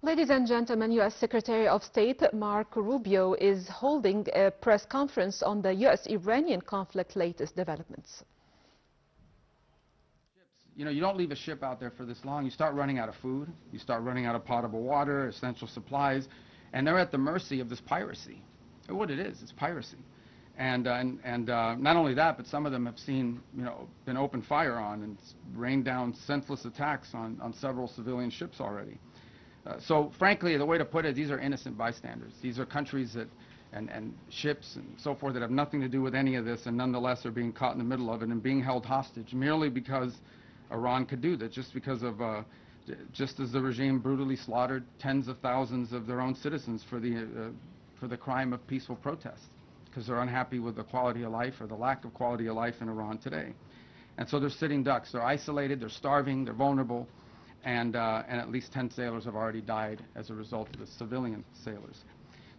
Ladies and gentlemen, U.S. Secretary of State Marco Rubio is holding a press conference on the U.S.-Iranian conflict latest developments. You know, you don't leave a ship out there for this long. You start running out of food, you start running out of potable water, essential supplies, and they're at the mercy of this piracy. And what it is, it's piracy. And not only that, but some of them have seen, been opened fire on and rained down senseless attacks on several civilian ships already. So frankly, the way to put it, these are innocent bystanders. These are countries that, and ships and so forth that have nothing to do with any of this, and nonetheless are being caught in the middle of it and being held hostage merely because Iran could do that, just because of, just as the regime brutally slaughtered tens of thousands of their own citizens for the crime of peaceful protest, because they're unhappy with the quality of life or the lack of quality of life in Iran today. And so they're sitting ducks. They're isolated, they're starving, they're vulnerable, and at least 10 sailors have already died as a result of the civilian sailors.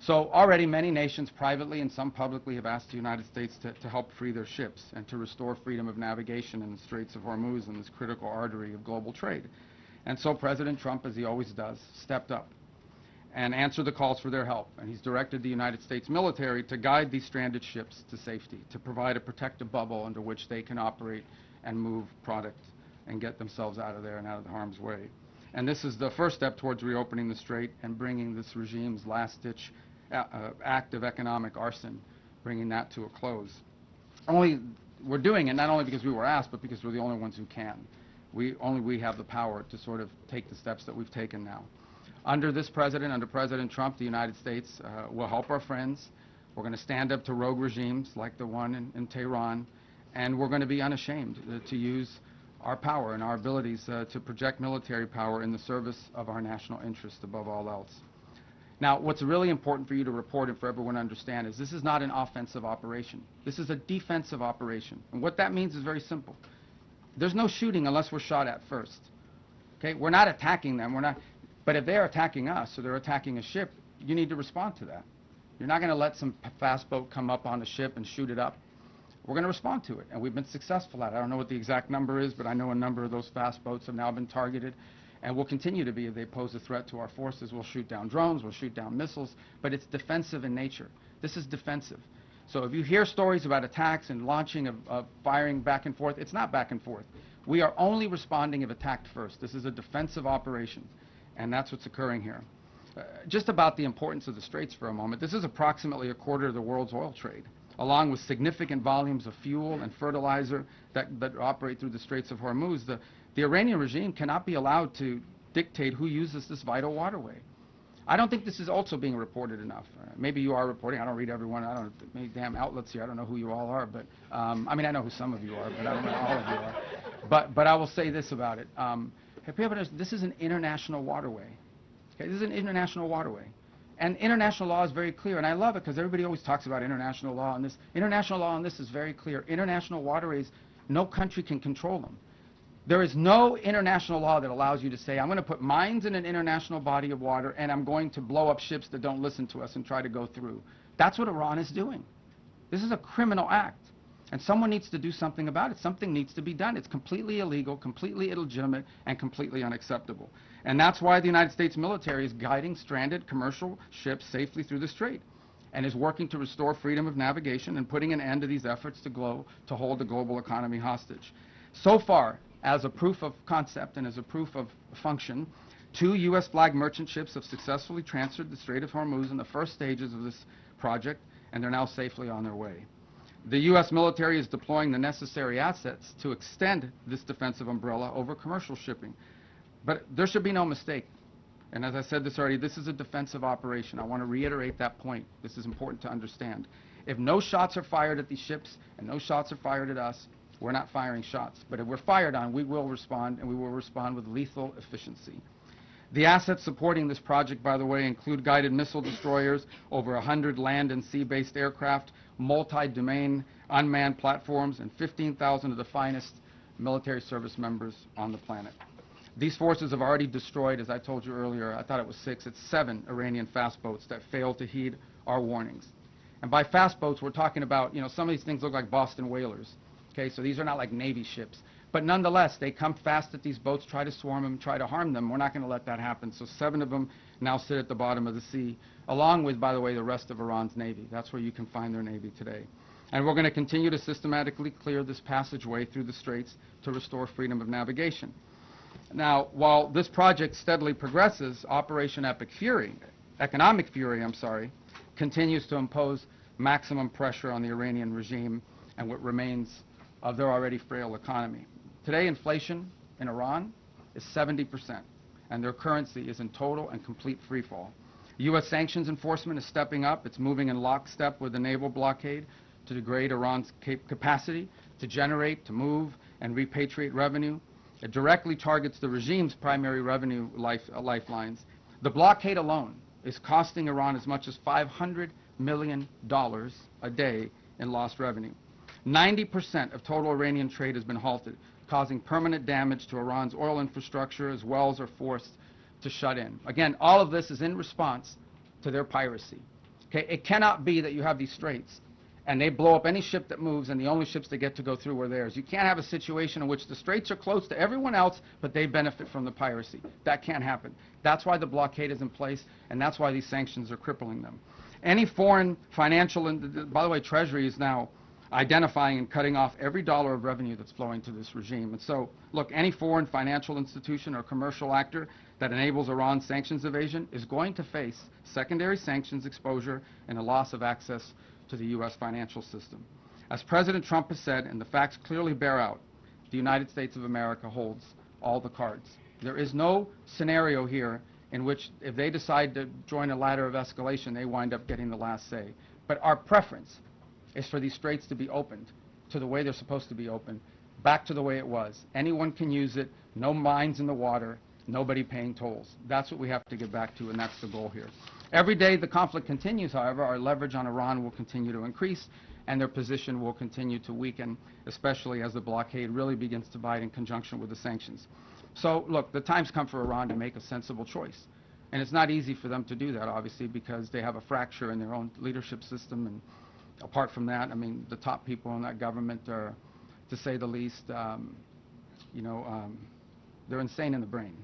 So already many nations privately and some publicly have asked the United States to help free their ships and to restore freedom of navigation in the Straits of Hormuz and this critical artery of global trade. And so President Trump, as he always does, stepped up and answered the calls for their help. And he's directed the United States military to guide these stranded ships to safety, to provide a protective bubble under which they can operate and move product and get themselves out of there and out of harm's way. And this is the first step towards reopening the strait and bringing this regime's last-ditch act of economic arson, bringing that to a close. We're doing it not only because we were asked, but because we're the only ones who can. Only we have the power to sort of take the steps that we've taken now. Under this president, under President Trump, the United States will help our friends. We're going to stand up to rogue regimes like the one in Tehran, and we're going to be unashamed to use our power and our abilities to project military power in the service of our national interest above all else. Now, what's really important for you to report and for everyone to understand is this is not an offensive operation. This is a defensive operation. And what that means is very simple. There's no shooting unless we're shot at first. Okay? We're not attacking them. But if they're attacking us or they're attacking a ship, you need to respond to that. You're not going to let some fast boat come up on the ship and shoot it up. We're going to respond to it, and we've been successful at it. I don't know what the exact number is, but I know a number of those fast boats have now been targeted, and will continue to be if they pose a threat to our forces. We'll shoot down drones, we'll shoot down missiles, but it's defensive in nature. This is defensive. So if you hear stories about attacks and launching of firing back and forth, it's not back and forth. We are only responding if attacked first. This is a defensive operation, and that's what's occurring here. Just about the importance of the Straits for a moment. This is approximately a quarter of the world's oil trade, along with significant volumes of fuel and fertilizer that operate through the Straits of Hormuz. The Iranian regime cannot be allowed to dictate who uses this vital waterway. I don't think this is also being reported enough. Maybe you are reporting. I don't read everyone. I don't know many damn outlets here. I don't know who you all are, but I mean, I know who some of you are, but I don't know all of you are. But I will say this about it. This is an international waterway. Okay, this is an international waterway. And international law is very clear, and I love it because everybody always talks about international law, and this international law on this is very clear. International waterways, no country can control them. There is no international law that allows you to say, I'm going to put mines in an international body of water, and I'm going to blow up ships that don't listen to us and try to go through. That's what Iran is doing. This is a criminal act, and someone needs to do something about it. Something needs to be done. It's completely illegal, completely illegitimate, and completely unacceptable. And that's why the United States military is guiding stranded commercial ships safely through the strait and is working to restore freedom of navigation and putting an end to these efforts to hold the global economy hostage. So far, as a proof of concept and as a proof of function, 2 U.S. flag merchant ships have successfully transferred the Strait of Hormuz in the first stages of this project, and they're now safely on their way. The U.S. military is deploying the necessary assets to extend this defensive umbrella over commercial shipping. But there should be no mistake. And as I said this already, this is a defensive operation. I want to reiterate that point. This is important to understand. If no shots are fired at these ships and no shots are fired at us, we're not firing shots. But if we're fired on, we will respond, and we will respond with lethal efficiency. The assets supporting this project, by the way, include guided missile destroyers, over 100 land and sea-based aircraft, multi-domain unmanned platforms, and 15,000 of the finest military service members on the planet. These forces have already destroyed, as I told you earlier, I thought it was 6, it's 7 Iranian fast boats that failed to heed our warnings. And by fast boats, we're talking about, some of these things look like Boston whalers. Okay, so these are not like Navy ships. But nonetheless, they come fast at these boats, try to swarm them, try to harm them. We're not going to let that happen. So 7 of them now sit at the bottom of the sea, along with, by the way, the rest of Iran's navy. That's where you can find their navy today. And we're going to continue to systematically clear this passageway through the straits to restore freedom of navigation. Now, while this project steadily progresses, Operation Economic Fury, continues to impose maximum pressure on the Iranian regime and what remains of their already frail economy. Today, inflation in Iran is 70%, and their currency is in total and complete freefall. U.S. sanctions enforcement is stepping up. It's moving in lockstep with the naval blockade to degrade Iran's capacity to generate, to move, and repatriate revenue. It directly targets the regime's primary revenue lifelines. The blockade alone is costing Iran as much as $500 million a day in lost revenue. 90% of total Iranian trade has been halted, causing permanent damage to Iran's oil infrastructure as wells are forced to shut in. Again, all of this is in response to their piracy. Okay? It cannot be that you have these straits and they blow up any ship that moves and the only ships that get to go through are theirs. You can't have a situation in which the straits are close to everyone else, but they benefit from the piracy. That can't happen. That's why the blockade is in place, and that's why these sanctions are crippling them. Any foreign financial, by the way, Treasury is now identifying and cutting off every dollar of revenue that's flowing to this regime. And so, look, any foreign financial institution or commercial actor that enables Iran's sanctions evasion is going to face secondary sanctions exposure and a loss of access to the U.S. financial system. As President Trump has said, and the facts clearly bear out, the United States of America holds all the cards. There is no scenario here in which if they decide to join a ladder of escalation, they wind up getting the last say. But our preference is for these straits to be opened to the way they're supposed to be opened, back to the way it was. Anyone can use it, no mines in the water, nobody paying tolls. That's what we have to get back to, and that's the goal here. Every day the conflict continues, however, our leverage on Iran will continue to increase, and their position will continue to weaken, especially as the blockade really begins to bite in conjunction with the sanctions. So, look, the time's come for Iran to make a sensible choice. And it's not easy for them to do that, obviously, because they have a fracture in their own leadership system. And apart from that, I mean, the top people in that government are, to say the least, they're insane in the brain.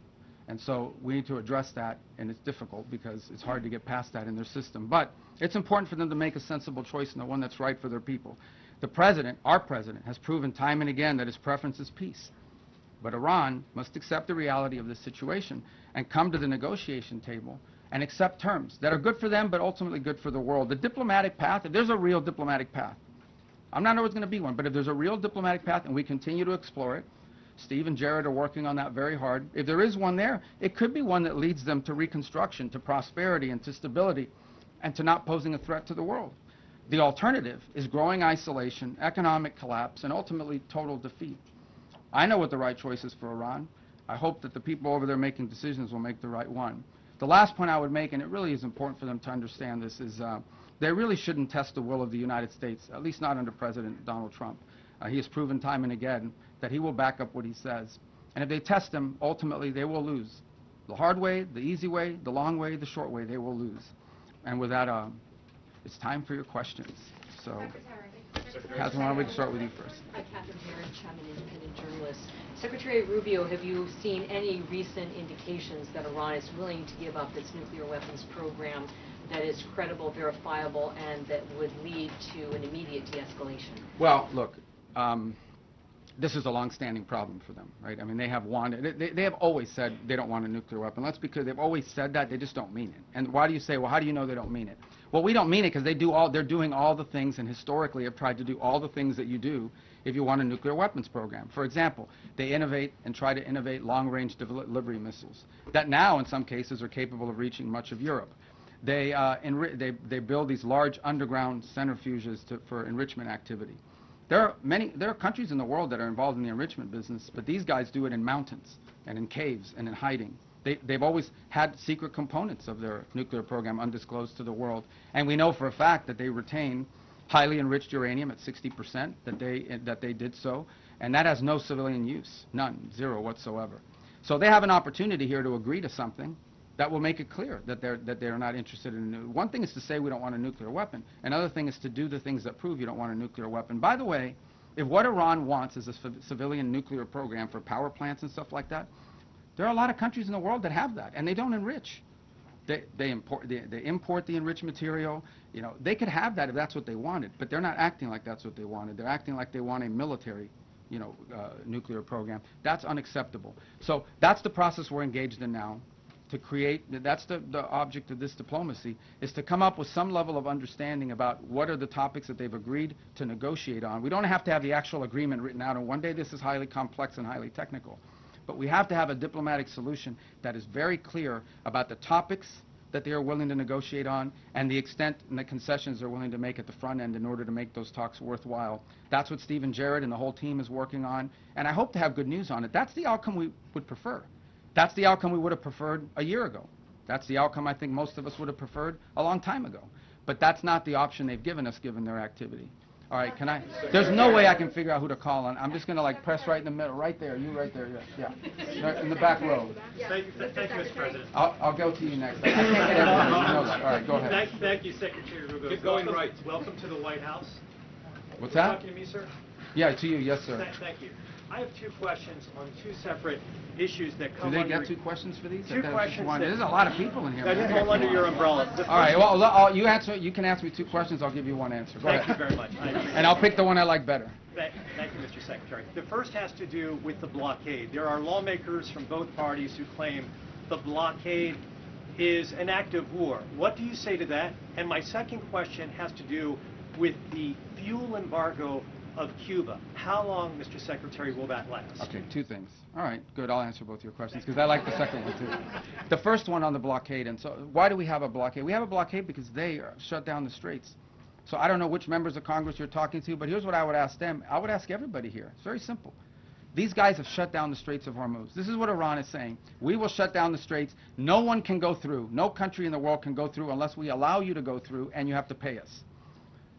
And so we need to address that, and it's difficult because it's hard to get past that in their system. But it's important for them to make a sensible choice and the one that's right for their people. The president, our president, has proven time and again that his preference is peace. But Iran must accept the reality of this situation and come to the negotiation table and accept terms that are good for them but ultimately good for the world. The diplomatic path, if there's a real diplomatic path, I'm not sure there's going to be one, but if there's a real diplomatic path and we continue to explore it, Steve and Jared are working on that very hard. If there is one there, it could be one that leads them to reconstruction, to prosperity, and to stability, and to not posing a threat to the world. The alternative is growing isolation, economic collapse, and ultimately total defeat. I know what the right choice is for Iran. I hope that the people over there making decisions will make the right one. The last point I would make, and it really is important for them to understand this, is they really shouldn't test the will of the United States, at least not under President Donald Trump. He has proven time and again that he will back up what he says. And if they test him, ultimately they will lose. The hard way, the easy way, the long way, the short way, they will lose. And with that, it's time for your questions. So, Catherine, why don't we start with you first? Hi, Catherine Herridge. I'm an independent journalist. Secretary Rubio, have you seen any recent indications that Iran is willing to give up its nuclear weapons program that is credible, verifiable, and that would lead to an immediate de-escalation? Well, look, this is a long-standing problem for them, right? I mean, they have wanted, they have always said they don't want a nuclear weapon. That's because they've always said that, they just don't mean it. And why do you say, well, how do you know they don't mean it? Well, we don't mean it because they're doing all the things, and historically have tried to do all the things that you do if you want a nuclear weapons program. For example, they innovate and try to innovate long-range delivery missiles that now, in some cases, are capable of reaching much of Europe. They build these large underground centrifuges for enrichment activity. There are countries in the world that are involved in the enrichment business, but these guys do it in mountains and in caves and in hiding. They've always had secret components of their nuclear program undisclosed to the world, and we know for a fact that they retain highly enriched uranium at 60%, that they did so, and that has no civilian use, none, zero whatsoever. So they have an opportunity here to agree to something that will make it clear that they're not interested in a nuclear. One thing is to say we don't want a nuclear weapon. Another thing is to do the things that prove you don't want a nuclear weapon. By the way, If what Iran wants is a civilian nuclear program for power plants and stuff like that, there are a lot of countries in the world that have that, and they don't enrich. They import the enriched material. You know, they could have that if that's what they wanted, but they're not acting like that's what they wanted. They're acting like they want a military, nuclear program. That's unacceptable. So that's the process we're engaged in now, to create. That's the object of this diplomacy, is to come up with some level of understanding about what are the topics that they've agreed to negotiate on. We don't have to have the actual agreement written out, and one day this is highly complex and highly technical. But we have to have a diplomatic solution that is very clear about the topics that they are willing to negotiate on and the extent and the concessions they're willing to make at the front end in order to make those talks worthwhile. That's what Stephen Jarrett and the whole team is working on, and I hope to have good news on it. That's the outcome we would prefer. That's the outcome we would have preferred a year ago. That's the outcome I think most of us would have preferred a long time ago. But that's not the option they've given us, given their activity. All right, there's no way I can figure out who to call on. I'm just going to press right in the middle, right there, you right there, yeah. Right in the back row. Thank you, Mr. President. I'll go to you next. I can't get everybody, you know that. All right, go ahead. Thank you, Secretary Rubio. Get going right. Welcome to the White House. What's You're that? talking to me, sir? Yeah, to you, yes, sir. Thank you. I have two questions on two separate issues that come Do they under... get 2 questions for these? Two questions that- There's a lot of people in here. that man. fall under your umbrella. The All right, first- well, you can ask me 2 questions, I'll give you 1 answer. Go Thank you ahead. very much. And I'll pick the one I like better. Thank you, Mr. Secretary. The first has to do with the blockade. There are lawmakers from both parties who claim the blockade is an act of war. What do you say to that? And my second question has to do with the fuel embargo of Cuba. How long, Mr. Secretary, will that last? Okay, 2 things. All right, good. I'll answer both your questions because I like the second one too. The first one on the blockade. And so why do we have a blockade? We have a blockade because they shut down the straits. So I don't know which members of Congress you're talking to, but here's what I would ask them. I would ask everybody here. It's very simple. These guys have shut down the Straits of Hormuz. This is what Iran is saying. We will shut down the straits. No one can go through. No country in the world can go through unless we allow you to go through, and you have to pay us.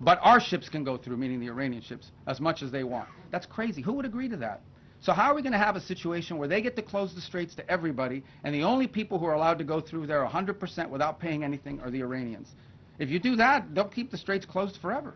But our ships can go through, meaning the Iranian ships, as much as they want. That's crazy. Who would agree to that? So how are we going to have a situation where they get to close the straits to everybody, and the only people who are allowed to go through there 100% without paying anything are the Iranians? If you do that, they'll keep the straits closed forever.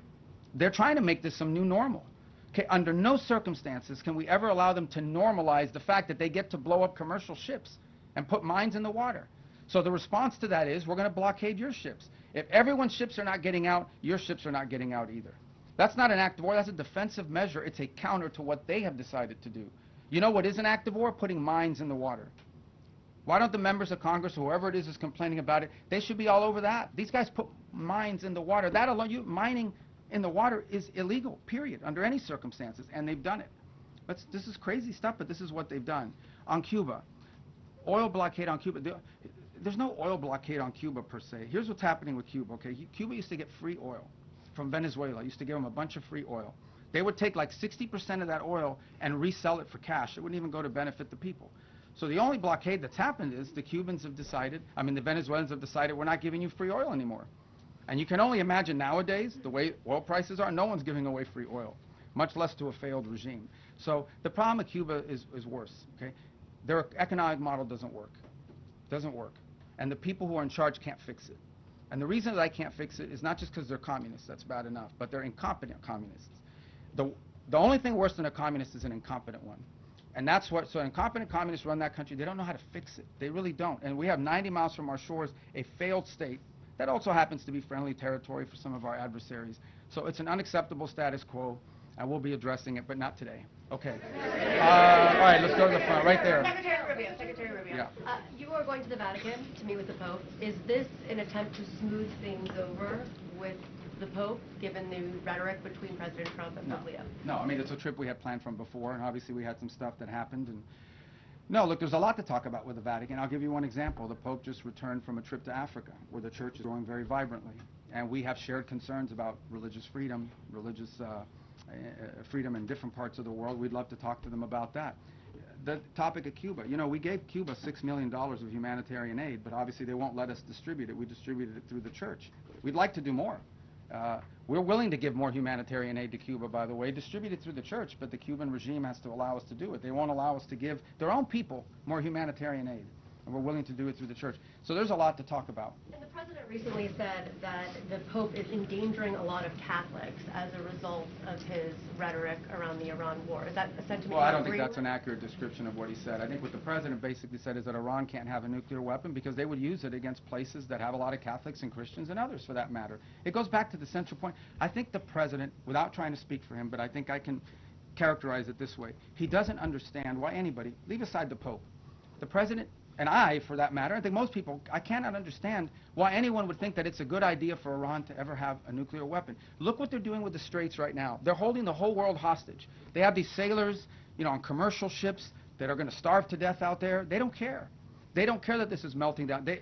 They're trying to make this some new normal. Okay, under no circumstances can we ever allow them to normalize the fact that they get to blow up commercial ships and put mines in the water. So the response to that is, we're going to blockade your ships. If everyone's ships are not getting out, your ships are not getting out either. That's not an act of war. That's a defensive measure. It's a counter to what they have decided to do. You know what is an act of war? Putting mines in the water. Why don't the members of Congress, or whoever it is complaining about it, they should be all over that. These guys put mines in the water. That alone, mining in the water is illegal, period, under any circumstances, and they've done it. This is crazy stuff, but this is what they've done. On Cuba, oil blockade on Cuba. There's no oil blockade on Cuba per se. Here's what's happening with Cuba, okay? Cuba used to get free oil from Venezuela. Used to give them a bunch of free oil. They would take like 60% of that oil and resell it for cash. It wouldn't even go to benefit the people. So the only blockade that's happened is the Cubans have decided, the Venezuelans have decided, we're not giving you free oil anymore. And you can only imagine nowadays, the way oil prices are, no one's giving away free oil, much less to a failed regime. So the problem with Cuba is worse, okay? Their economic model doesn't work. Doesn't work. And the people who are in charge can't fix it. And the reason that I can't fix it is not just because they're communists, that's bad enough, but they're incompetent communists. The only thing worse than a communist is an incompetent one. And that's what, so incompetent communists run that country. They don't know how to fix it. They really don't. And we have 90 miles from our shores a failed state that also happens to be friendly territory for some of our adversaries. So it's an unacceptable status quo, and we'll be addressing it, but not today. Okay. All right, let's go to the front, right there. Secretary Rubio. Yeah. You are going to the Vatican to meet with the Pope. Is this an attempt to smooth things over with the Pope, given the rhetoric between President Trump and Pope Leo? No, it's a trip we had planned from before, and obviously we had some stuff that happened. And no, look, there's a lot to talk about with the Vatican. I'll give you one example. The Pope just returned from a trip to Africa, where the church is growing very vibrantly. And we have shared concerns about religious freedom, freedom in different parts of the world. We'd love to talk to them about that. The topic of Cuba, we gave Cuba $6 million of humanitarian aid, but obviously they won't let us distribute it. We distributed it through the church. We'd like to do more. We're willing to give more humanitarian aid to Cuba, by the way, distributed through the church, but the Cuban regime has to allow us to do it. They won't allow us to give their own people more humanitarian aid, and we're willing to do it through the church. So there's a lot to talk about. And the President recently said that the Pope is endangering a lot of Catholics as a result of his rhetoric around the Iran war. Is that a sentiment Well, I you don't think agree that's with? an accurate description of what he said. I think what the president basically said is that Iran can't have a nuclear weapon because they would use it against places that have a lot of Catholics and Christians and others for that matter. It goes back to the central point. I think the president, without trying to speak for him, but I think I can characterize it this way. He doesn't understand why anybody, leave aside the Pope, the president, and I, for that matter, I think most people, I cannot understand why anyone would think that it's a good idea for Iran to ever have a nuclear weapon. Look what they're doing with the Straits right now. They're holding the whole world hostage. They have these sailors, on commercial ships that are going to starve to death out there. They don't care. They don't care that this is melting down the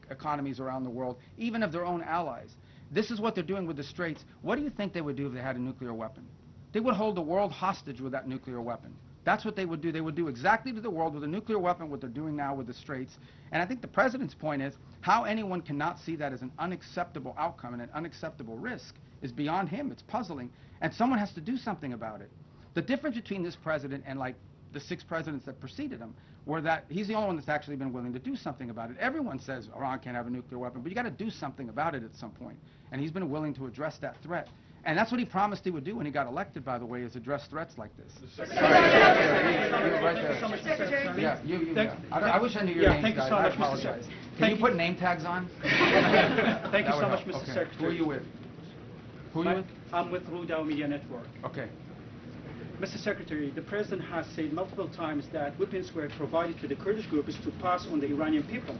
economies around the world, even of their own allies. This is what they're doing with the Straits. What do you think they would do if they had a nuclear weapon? They would hold the world hostage with that nuclear weapon. That's what they would do. They would do exactly to the world with a nuclear weapon what they're doing now with the Straits. And I think the president's point is how anyone cannot see that as an unacceptable outcome and an unacceptable risk is beyond him. It's puzzling. And someone has to do something about it. The difference between this president and like the 6 presidents that preceded him were that he's the only one that's actually been willing to do something about it. Everyone says Iran can't have a nuclear weapon, but you got to do something about it at some point. And he's been willing to address that threat. And that's what he promised he would do when he got elected, by the way, is address threats like this. Right there. Yeah, yeah. I wish I knew your names, guys. I apologize. Can you put name tags on? Thank you so much, Mr. Okay. Secretary. Who are you with? Who are you with? I'm with Rudao Media Network. Okay. Mr. Secretary, the President has said multiple times that weapons were provided to the Kurdish groups to pass on the Iranian people.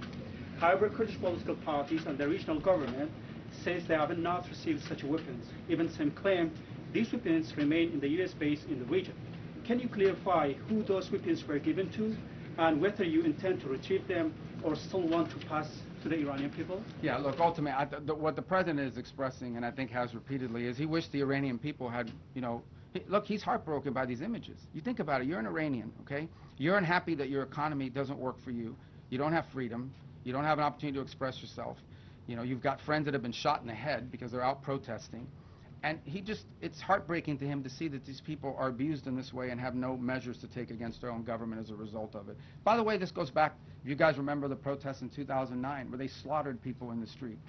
However, Kurdish political parties and the regional government says they have not received such weapons. Even some claim these weapons remain in the U.S. base in the region. Can you clarify who those weapons were given to and whether you intend to retrieve them or still want to pass to the Iranian people? Yeah, look, ultimately, what the president is expressing, and I think has repeatedly, is he wished the Iranian people had, look, he's heartbroken by these images. You think about it, you're an Iranian, okay? You're unhappy that your economy doesn't work for you. You don't have freedom. You don't have an opportunity to express yourself. You've got friends that have been shot in the head because they're out protesting. And it's heartbreaking to him to see that these people are abused in this way and have no measures to take against their own government as a result of it. By the way, this goes back, if you guys remember the protests in 2009 where they slaughtered people in the street.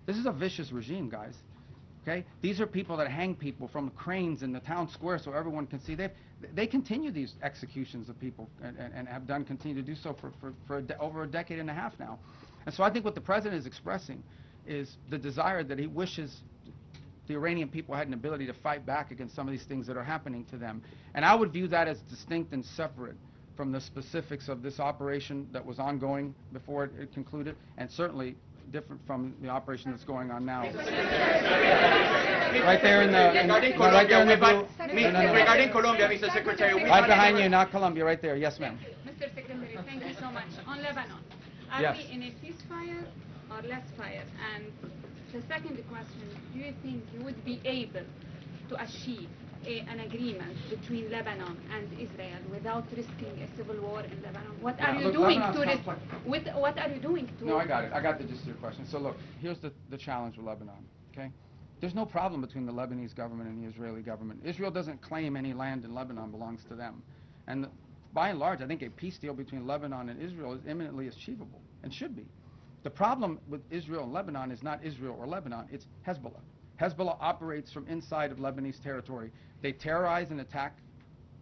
This is a vicious regime, guys. Okay? These are people that hang people from cranes in the town square so everyone can see. They continue these executions of people and have continue to do so for over a decade and a half now. And so I think what the president is expressing is the desire that he wishes the Iranian people had an ability to fight back against some of these things that are happening to them. And I would view that as distinct and separate from the specifics of this operation that was ongoing before it concluded, and certainly different from the operation that's going on now. Right there in the blue. Regarding Colombia, Mr. Secretary, right behind you, not Colombia, right there. Yes, ma'am. Mr. Secretary, thank you so much. On Lebanon, are Yes. we in a ceasefire or less fire? And the second question, do you think you would be able to achieve an agreement between Lebanon and Israel without risking a civil war in Lebanon? What are you doing to what are you doing to? No, I got it. I got the gist of your question. So look, here's the challenge with Lebanon. Okay, there's no problem between the Lebanese government and the Israeli government. Israel doesn't claim any land in Lebanon belongs to them, and by and large, I think a peace deal between Lebanon and Israel is imminently achievable and should be. The problem with Israel and Lebanon is not Israel or Lebanon, it's Hezbollah. Hezbollah operates from inside of Lebanese territory. They terrorize and attack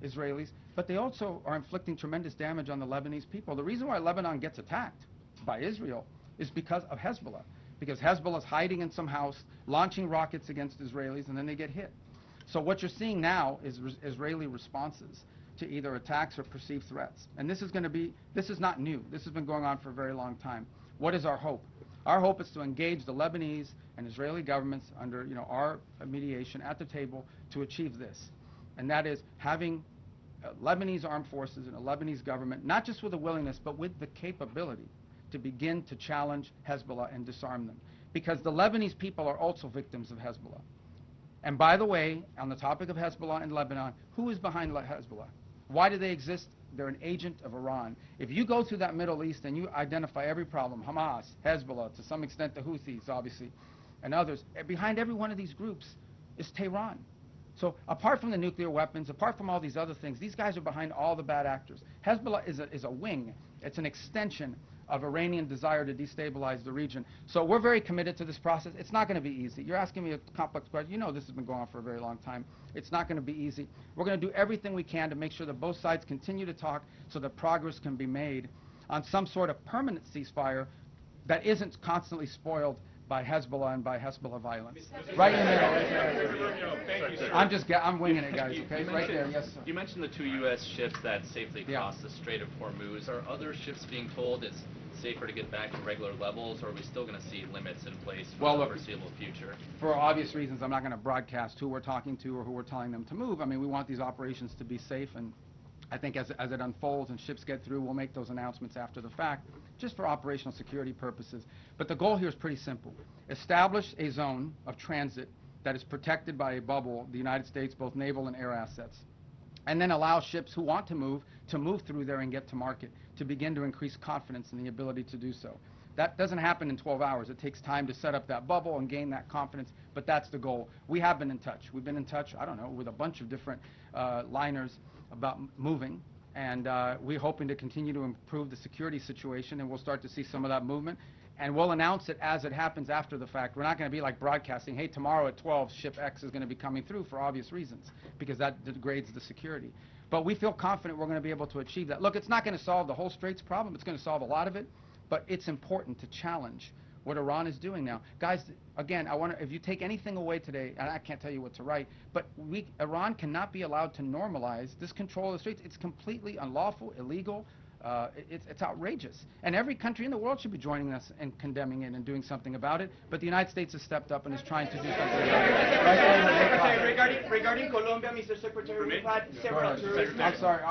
Israelis, but they also are inflicting tremendous damage on the Lebanese people. The reason why Lebanon gets attacked by Israel is because of Hezbollah, because Hezbollah is hiding in some house, launching rockets against Israelis, and then they get hit. So what you're seeing now is Israeli responses to either attacks or perceived threats. And this is not new. This has been going on for a very long time. What is our hope? Our hope is to engage the Lebanese and Israeli governments under our mediation at the table to achieve this. And that is having Lebanese armed forces and a Lebanese government, not just with a willingness, but with the capability to begin to challenge Hezbollah and disarm them. Because the Lebanese people are also victims of Hezbollah. And by the way, on the topic of Hezbollah in Lebanon, who is behind Hezbollah? Why do they exist? They're an agent of Iran. If you go through that Middle East and you identify every problem, Hamas, Hezbollah, to some extent the Houthis, obviously, and others, behind every one of these groups is Tehran. So apart from the nuclear weapons, apart from all these other things, these guys are behind all the bad actors. Hezbollah is a wing. It's an extension of Iranian desire to destabilize the region. So we're very committed to this process. It's not going to be easy. You're asking me a complex question. You know this has been going on for a very long time. It's not going to be easy. We're going to do everything we can to make sure that both sides continue to talk so that progress can be made on some sort of permanent ceasefire that isn't constantly spoiled by Hezbollah and by Hezbollah violence. Right in the middle, right there. I'm winging it, guys, okay? Right there, yes, sir. You mentioned the 2 U.S. ships that safely crossed the Strait of Hormuz. Are other ships being told it's safer to get back to regular levels, or are we still going to see limits in place for the foreseeable future? For obvious reasons, I'm not going to broadcast who we're talking to or who we're telling them to move. I mean, we want these operations to be safe, and I think as it unfolds and ships get through, we'll make those announcements after the fact, just for operational security purposes. But the goal here is pretty simple. Establish a zone of transit that is protected by a bubble, the United States, both naval and air assets, and then allow ships who want to move through there and get to market, to begin to increase confidence in the ability to do so. That doesn't happen in 12 hours. It takes time to set up that bubble and gain that confidence, but that's the goal. We have been in touch. We've been in touch, I don't know, with a bunch of different liners about moving, and we're hoping to continue to improve the security situation, and we'll start to see some of that movement, and we'll announce it as it happens after the fact. We're not going to be like broadcasting, hey, tomorrow at 12, ship X is going to be coming through, for obvious reasons, because that degrades the security. But we feel confident we're going to be able to achieve that. Look, it's not going to solve the whole Straits problem. It's going to solve a lot of it, but it's important to challenge what Iran is doing now. Guys, again, if you take anything away today, and I can't tell you what to write, but Iran cannot be allowed to normalize this control of the Straits. It's completely unlawful, illegal. It's outrageous. And every country in the world should be joining us and condemning it and doing something about it. But the United States has stepped up and is trying to do something about it. Regarding Colombia, Mr. Secretary, we've had several tourists. I'm sorry.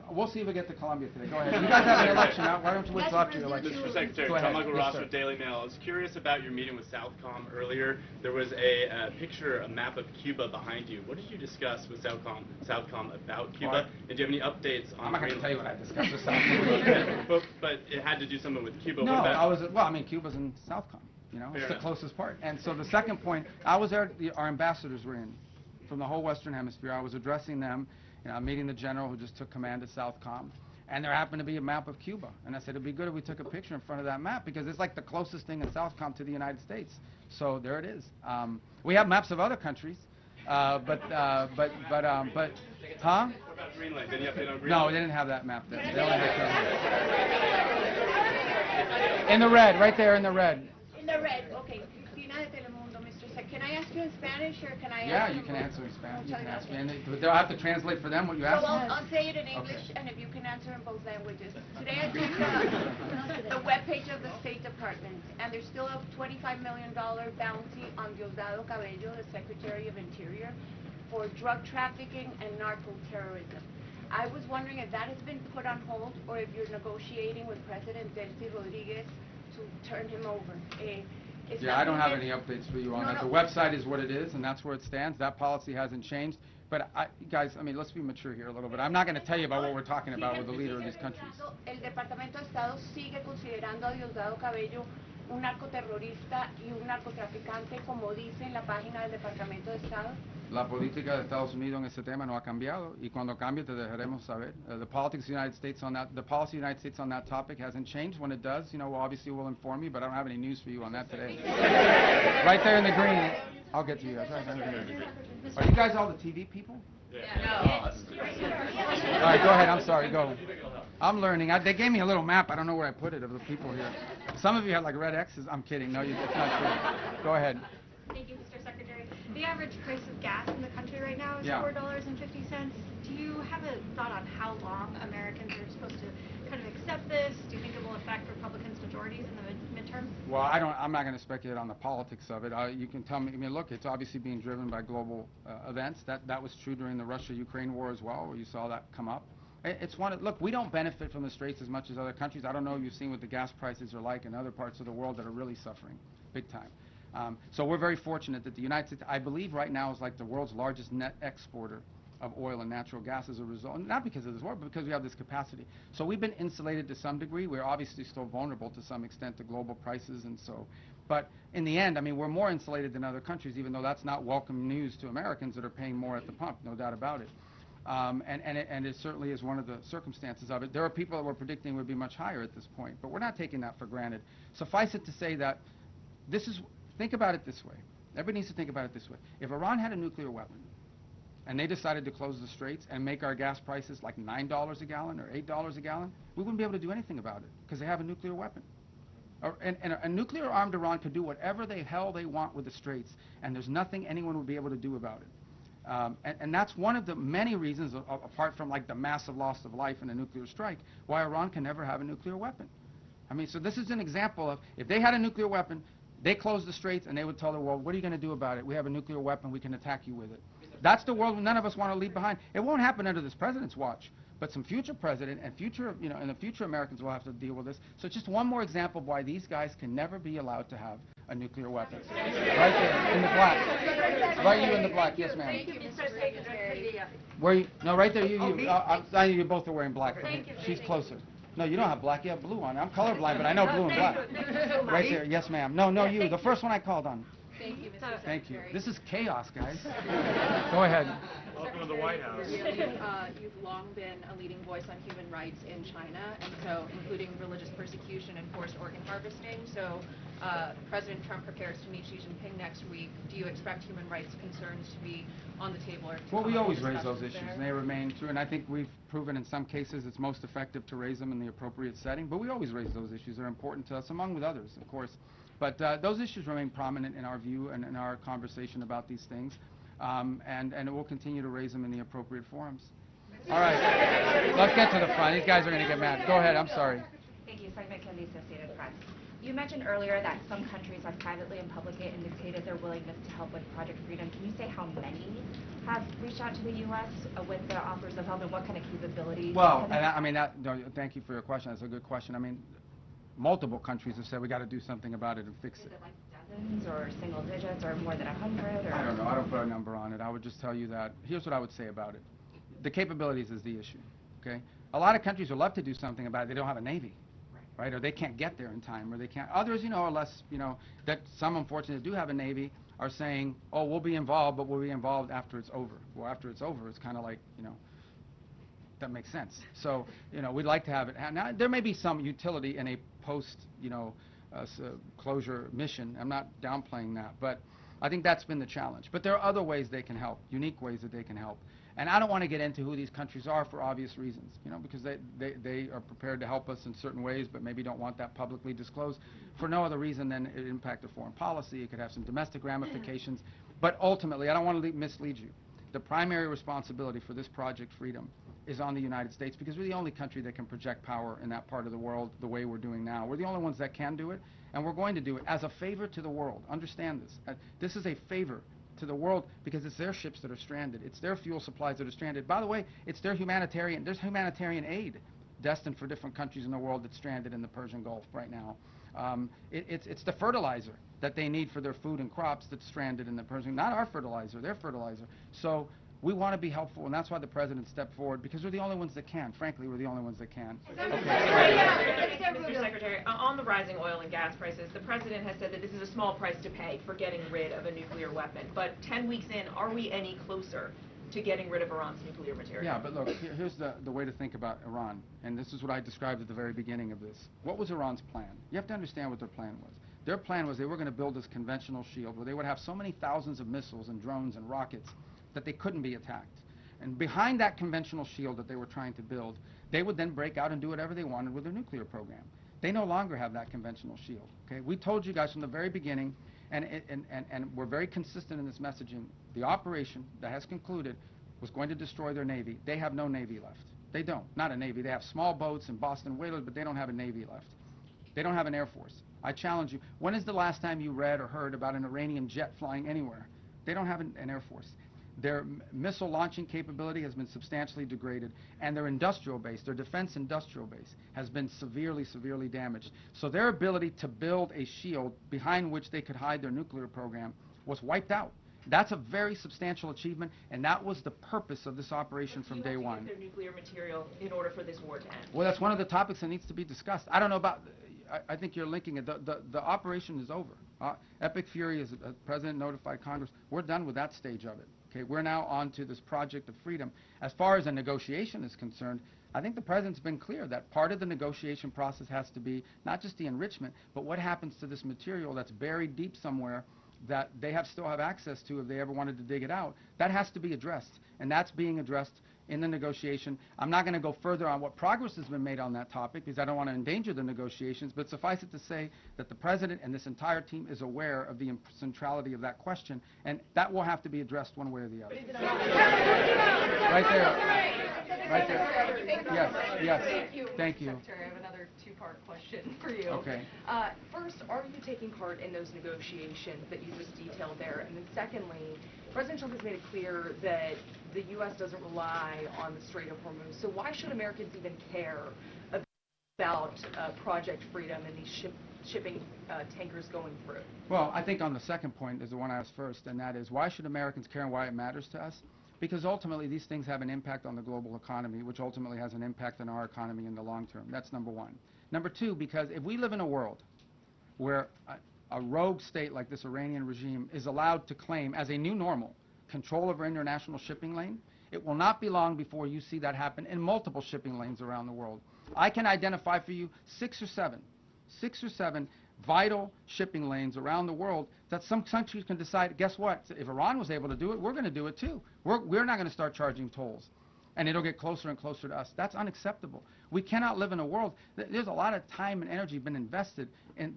We'll see if we get to Colombia today. Go ahead. You guys have an election now. Why don't you wait till after your election? Mr. Secretary, State Marco Rubio with Daily Mail. I was curious about your meeting with Southcom earlier. There was a picture, a map of Cuba behind you. What did you discuss with Southcom about Cuba? And do you have any updates on? I'm not going to tell you what I discussed with Southcom. but it had to do something with Cuba. No, I mean, Cuba's in Southcom. You know, it's the closest part. And so the second point, I was there. Our ambassadors were in from the whole Western Hemisphere. I was addressing them. Meeting the general who just took command at Southcom, and there happened to be a map of Cuba. And I said, it'd be good if we took a picture in front of that map, because it's like the closest thing in Southcom to the United States. So there it is. We have maps of other countries, huh? What about Greenland? Did you update on Greenland? No, they didn't have that map there. They only had in the red, right there in the red. In the red, okay. Can I ask you in Spanish, or can I ask you can answer in Spanish. You can ask me. But they'll have to translate for them what you ask me? Well, I'll say it in English, and if you can answer in both languages. Today I took the webpage of the State Department, and there's still a $25 million bounty on Diosdado Cabello, the Secretary of Interior, for drug trafficking and narco-terrorism. I was wondering if that has been put on hold, or if you're negotiating with President Delcy Rodriguez to turn him over. I don't have any updates for you on that. The website is what it is, and that's where it stands. That policy hasn't changed. But, guys, I mean, let's be mature here a little bit. I'm not going to tell you about what we're talking about with the leader of these countries. El Departamento de Estado sigue considerando a Diosdado Cabello un narcoterrorista y un narcotraficante, como dice en la página del Departamento de Estado. La política de Estados Unidos en ese tema no ha cambiado, y cuando cambie te dejaremos saber. The politics of the United States on that, the policy of the United States on that topic hasn't changed. When it does, obviously we'll inform you, but I don't have any news for you on that today. Right there in the green. I'll get to you guys. Are you guys all the TV people? Yeah. All right, go ahead. I'm sorry. Go. I'm learning. They gave me a little map. I don't know where I put it of the people here. Some of you had like red X's. I'm kidding. No, it's not true. Go ahead. Thank you, Mr. Secretary. The average price of gas in the country right now is $4.50. Do you have a thought on how long Americans are supposed to kind of accept this? Do you think it will affect Republicans' majorities in the midterm? Well, I'm not going to speculate on the politics of it. You can tell me. I mean, look, it's obviously being driven by global events. That was true during the Russia-Ukraine war as well, where you saw that come up. Look, we don't benefit from the Straits as much as other countries. I don't know if you've seen what the gas prices are like in other parts of the world that are really suffering big time. So we're very fortunate that the United States, I believe right now, is like the world's largest net exporter of oil and natural gas as a result, not because of this war, but because we have this capacity. So we've been insulated to some degree. We're obviously still vulnerable to some extent to global prices, and so, but in the end, I mean, we're more insulated than other countries, even though that's not welcome news to Americans that are paying more at the pump, no doubt about it. And it certainly is one of the circumstances of it. There are people that were predicting it would be much higher at this point, but we're not taking that for granted. Suffice it to say that think about it this way. Everybody needs to think about it this way. If Iran had a nuclear weapon, and they decided to close the straits and make our gas prices like $9 a gallon or $8 a gallon, we wouldn't be able to do anything about it because they have a nuclear weapon. And a nuclear-armed Iran could do whatever the hell they want with the straits, and there's nothing anyone would be able to do about it. And that's one of the many reasons, apart from like the massive loss of life in a nuclear strike, why Iran can never have a nuclear weapon. I mean, so this is an example of, if they had a nuclear weapon, they close the straits and they would tell the world, what are you going to do about it? We have a nuclear weapon, we can attack you with it. That's the world none of us want to leave behind. It won't happen under this president's watch, but some future president and in the future Americans will have to deal with this. So just one more example of why these guys can never be allowed to have a nuclear weapon. Right there, in the black. Right, you in the black. Yes, ma'am. Thank you, Mr. Secretary. Where you? No, right there. You both are wearing black. She's closer. No, you don't have black. You have blue on. I'm colorblind, but I know blue and black. Right there. Yes, ma'am. No, you. The first one I called on. Thank you, Mr. Secretary. Thank you. This is chaos, guys. Go ahead. Welcome to the White House. You've long been a leading voice on human rights in China, and so including religious persecution and forced organ harvesting. So President Trump prepares to meet Xi Jinping next week. Do you expect human rights concerns to be on the table? Or we always raise those issues, and they remain true. And I think we've proven in some cases it's most effective to raise them in the appropriate setting. But we always raise those issues. They're important to us, among with others, of course. But those issues remain prominent in our view and in our conversation about these things. And we'll continue to raise them in the appropriate forums. All right. Let's get to the front. These guys are going to get mad. Go ahead. I'm sorry. Thank you. Segment Candy, Associated Press. You mentioned earlier that some countries have privately and publicly indicated their willingness to help with Project Freedom. Can you say how many have reached out to the U.S. with their offers of help and what kind of capabilities? Well, thank you for your question. That's a good question. I mean, multiple countries have said we got to do something about it and fix it. Is it like dozens or single digits or more than 100? Or? I don't know. I don't put a number on it. I would just tell you that here's what I would say about it. The capabilities is the issue. Okay. A lot of countries would love to do something about it. They don't have a navy, right? Or they can't get there in time, or they can't. Others, are less. That some unfortunately do have a navy are saying, oh, we'll be involved, but we'll be involved after it's over. Well, after it's over, it's kind of like that makes sense. So, we'd like to have it. Now, there may be some utility in a post, closure mission. I'm not downplaying that, but I think that's been the challenge. But there are other ways they can help, unique ways that they can help. And I don't want to get into who these countries are for obvious reasons, because they are prepared to help us in certain ways, but maybe don't want that publicly disclosed for no other reason than it impact their foreign policy. It could have some domestic ramifications. But ultimately, I don't want to mislead you. The primary responsibility for this Project Freedom is on the United States, because we're the only country that can project power in that part of the world the way we're doing now. We're the only ones that can do it, and we're going to do it as a favor to the world. Understand this. This is a favor to the world because it's their ships that are stranded. It's their fuel supplies that are stranded. By the way, it's there's humanitarian aid destined for different countries in the world that's stranded in the Persian Gulf right now. It's the fertilizer that they need for their food and crops that's stranded in the Persian, not our fertilizer, their fertilizer. So we want to be helpful, and that's why the president stepped forward, because we're the only ones that can. Frankly, we're the only ones that can. Mr. Secretary, on the rising oil and gas prices, the president has said that this is a small price to pay for getting rid of a nuclear weapon. But 10 weeks in, are we any closer to getting rid of Iran's nuclear material? Yeah, but look, here's the way to think about Iran, and this is what I described at the very beginning of this. What was Iran's plan? You have to understand what their plan was. Their plan was they were going to build this conventional shield where they would have so many thousands of missiles and drones and rockets that they couldn't be attacked. And behind that conventional shield that they were trying to build, they would then break out and do whatever they wanted with their nuclear program. They no longer have that conventional shield. Okay? We told you guys from the very beginning, and we're very consistent in this messaging, the operation that has concluded was going to destroy their Navy. They have no Navy left. They don't. Not a Navy. They have small boats and Boston whalers, but they don't have a Navy left. They don't have an Air Force. I challenge you. When is the last time you read or heard about an Iranian jet flying anywhere? They don't have an Air Force. Their missile launching capability has been substantially degraded, and their industrial base, their defense industrial base, has been severely, severely damaged. So their ability to build a shield behind which they could hide their nuclear program was wiped out. That's a very substantial achievement, and that was the purpose of this operation from day one. Their nuclear material in order for this war to end? Well, that's one of the topics that needs to be discussed. I don't know about. I think you're linking it. The operation is over. Epic Fury, as the president notified Congress, we're done with that stage of it. Okay, we're now on to this project of freedom. As far as a negotiation is concerned, I think the president's been clear that part of the negotiation process has to be not just the enrichment, but what happens to this material that's buried deep somewhere that they still have access to if they ever wanted to dig it out. That has to be addressed, and that's being addressed in the negotiation. I'm not going to go further on what progress has been made on that topic because I don't want to endanger the negotiations, but suffice it to say that the president and this entire team is aware of the centrality of that question, and that will have to be addressed one way or the other. Right there. Right there. Yes, yes. Thank you. Secretary, I have another two-part question for you. Okay. First, are you taking part in those negotiations that you just detailed there? And then secondly, President Trump has made it clear that the U.S. doesn't rely on the Strait of Hormuz. So why should Americans even care about Project Freedom and these shipping tankers going through? Well, I think on the second point is the one I asked first, and that is why should Americans care and why it matters to us? Because ultimately these things have an impact on the global economy, which ultimately has an impact on our economy in the long term. That's number one. Number two, because if we live in a world where a rogue state like this Iranian regime is allowed to claim as a new normal control of our international shipping lane, it will not be long before you see that happen in multiple shipping lanes around the world. I can identify for you six or seven vital shipping lanes around the world that some countries can decide, guess what, if Iran was able to do it, we're going to do it too. We're not going to start charging tolls. And it'll get closer and closer to us. That's unacceptable. We cannot live in a world. There's a lot of time and energy been invested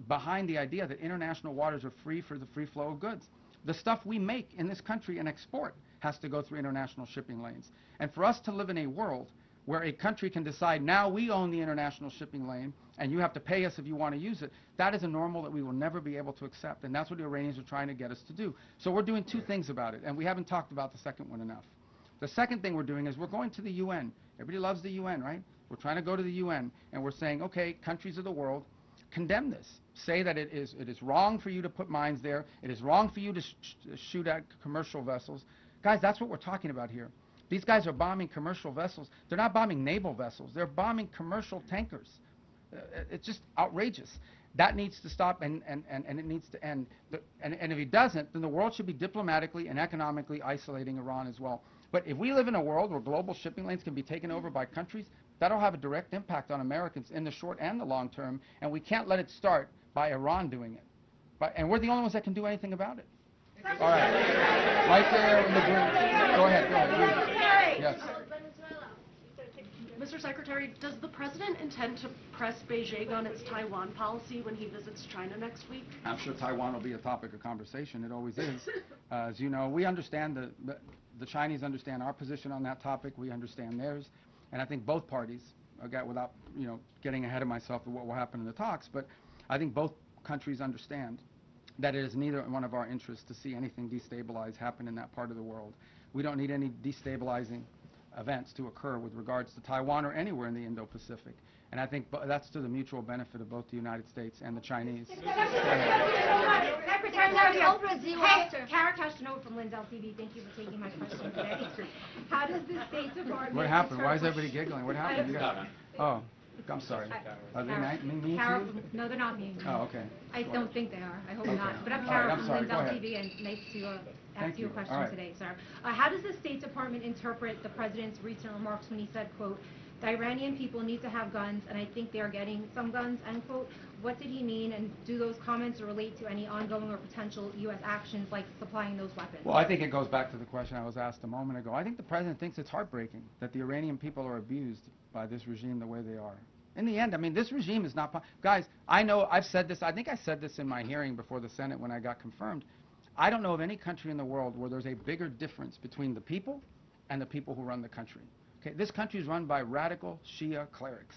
behind the idea that international waters are free for the free flow of goods. The stuff we make in this country and export has to go through international shipping lanes. And for us to live in a world where a country can decide, now we own the international shipping lane and you have to pay us if you want to use it, that is a normal that we will never be able to accept. And that's what the Iranians are trying to get us to do. So we're doing two things about it, and we haven't talked about the second one enough. The second thing we're doing is we're going to the UN. Everybody loves the UN, right? We're trying to go to the UN, and we're saying, okay, countries of the world, condemn this. Say that it is wrong for you to put mines there. It is wrong for you to shoot at commercial vessels. Guys, that's what we're talking about here. These guys are bombing commercial vessels. They're not bombing naval vessels. They're bombing commercial tankers. It's just outrageous. That needs to stop, and it needs to end. And if it doesn't, then the world should be diplomatically and economically isolating Iran as well. But if we live in a world where global shipping lanes can be taken over by countries, that'll have a direct impact on Americans in the short and the long term, and we can't let it start by Iran doing it. And we're the only ones that can do anything about it. All right. Right there in the green. Go ahead. Yes. Mr. Secretary, does the President intend to press Beijing on its Taiwan policy when he visits China next week? I'm sure Taiwan will be a topic of conversation. It always is. As you know, we understand the Chinese understand our position on that topic. We understand theirs. And I think both parties, without getting ahead of myself of what will happen in the talks, but I think both countries understand that it is neither one of our interests to see anything destabilize happen in that part of the world. We don't need any destabilizing events to occur with regards to Taiwan or anywhere in the Indo-Pacific. And I think that's to the mutual benefit of both the United States and the Chinese. Secretary Kara Kashinova from Nile TV. Thank you for taking my question today. How does the State Department... What happened? Why is everybody giggling? What happened? Oh, I'm sorry. Are they mean to you? No, they're not mean. Oh, okay. I don't think they are. I hope not. But I'm Kara from Nile TV, and nice to ask you a question today, sir. How does the State Department interpret the President's recent remarks when he said, quote, the Iranian people need to have guns, and I think they are getting some guns, end quote. What did he mean, and do those comments relate to any ongoing or potential U.S. actions like supplying those weapons? Well, I think it goes back to the question I was asked a moment ago. I think the President thinks it's heartbreaking that the Iranian people are abused by this regime the way they are. In the end, I mean, this regime is not... Guys, I know, I've said this, I think I said this in my hearing before the Senate when I got confirmed. I don't know of any country in the world where there's a bigger difference between the people and the people who run the country. Okay, this country is run by radical Shia clerics.